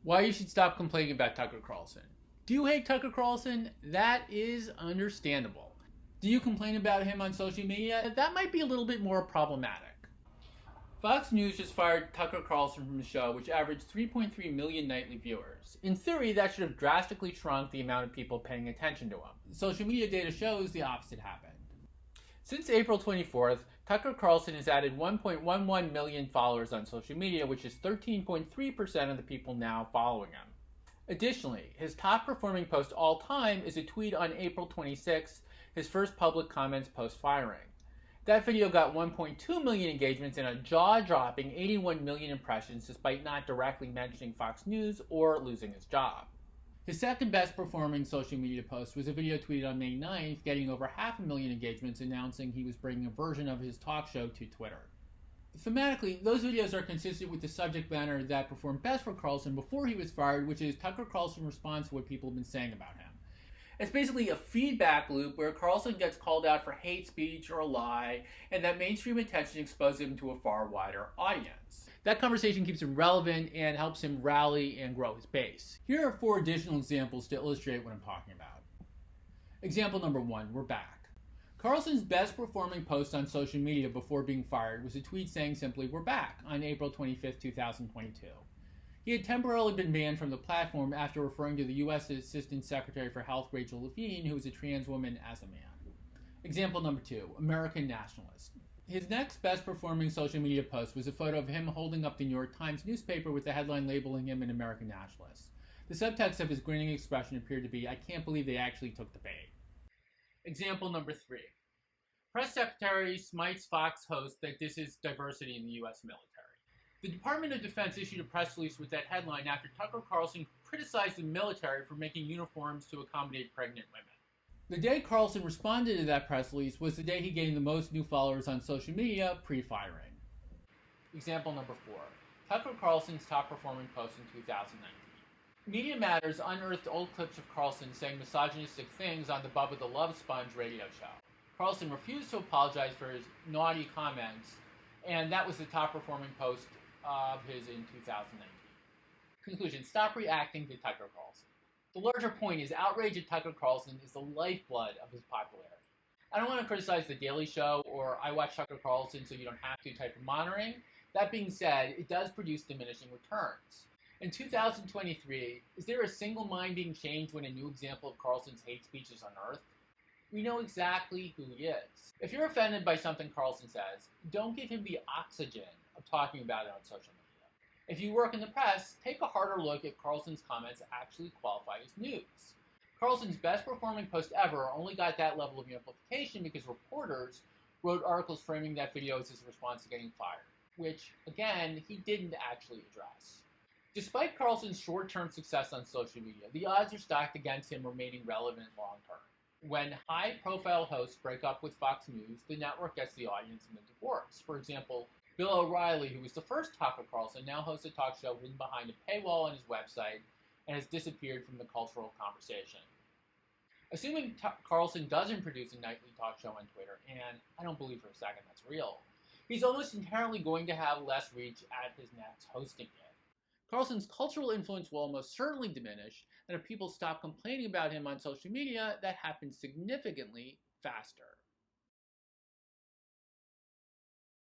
Why you should stop complaining about Tucker Carlson. Do you hate Tucker Carlson? That is understandable. Do you complain about him on social media? That might be a little bit more problematic. Fox News just fired Tucker Carlson from the show, which averaged 3.3 million nightly viewers. In theory, that should have drastically shrunk the amount of people paying attention to him. Social media data shows the opposite happened. Since April 24th, Tucker Carlson has added 1.11 million followers on social media, which is 13.3% of the people now following him. Additionally, his top performing post all time is a tweet on April 26th, his first public comments post firing. That video got 1.2 million engagements and a jaw-dropping 81 million impressions despite not directly mentioning Fox News or losing his job. His second best performing social media post was a video tweeted on May 9th, getting over 500,000 engagements announcing he was bringing a version of his talk show to Twitter. Thematically, those videos are consistent with the subject matter that performed best for Carlson before he was fired, which is Tucker Carlson responds to what people have been saying about him. It's basically a feedback loop where Carlson gets called out for hate speech or a lie, and that mainstream attention exposes him to a far wider audience. That conversation keeps him relevant and helps him rally and grow his base. Here are 4 additional examples to illustrate what I'm talking about. Example number 1, we're back. Carlson's best performing post on social media before being fired was a tweet saying simply, "We're back," on April 25, 2022. He had temporarily been banned from the platform after referring to the U.S. Assistant Secretary for Health Rachel Levine, who was a trans woman, as a man. Example number 2, American Nationalist. His next best performing social media post was a photo of him holding up the New York Times newspaper with the headline labeling him an American nationalist. The subtext of his grinning expression appeared to be, "I can't believe they actually took the bait." Example number 3. Press Secretary smites Fox host that this is diversity in the U.S. military. The Department of Defense issued a press release with that headline after Tucker Carlson criticized the military for making uniforms to accommodate pregnant women. The day Carlson responded to that press release was the day he gained the most new followers on social media pre-firing. Example number 4. Tucker Carlson's top performing post in 2019. Media Matters unearthed old clips of Carlson saying misogynistic things on the Bubba the Love Sponge radio show. Carlson refused to apologize for his naughty comments, and that was the top performing post of his in 2019. Conclusion: stop reacting to Tucker Carlson. The larger point is outrage at Tucker Carlson is the lifeblood of his popularity. I don't want to criticize The Daily Show or I watch Tucker Carlson so you don't have to type of monitoring. That being said, it does produce diminishing returns. In 2023, is there a single-minded change when a new example of Carlson's hate speech is unearthed? We know exactly who he is. If you're offended by something Carlson says, don't give him the oxygen of talking about it on social media. If you work in the press, take a harder look if Carlson's comments actually qualify as news. Carlson's best performing post ever only got that level of amplification because reporters wrote articles framing that video as his response to getting fired, which, again, he didn't actually address. Despite Carlson's short-term success on social media, the odds are stacked against him remaining relevant long-term. When high-profile hosts break up with Fox News, the network gets the audience in the divorce. For example, Bill O'Reilly, who was the first Tucker Carlson, now hosts a talk show hidden behind a paywall on his website and has disappeared from the cultural conversation. Assuming Carlson doesn't produce a nightly talk show on Twitter, and I don't believe for a second that's real, he's almost inherently going to have less reach at his next hosting gig. Carlson's cultural influence will almost certainly diminish, and if people stop complaining about him on social media, that happens significantly faster.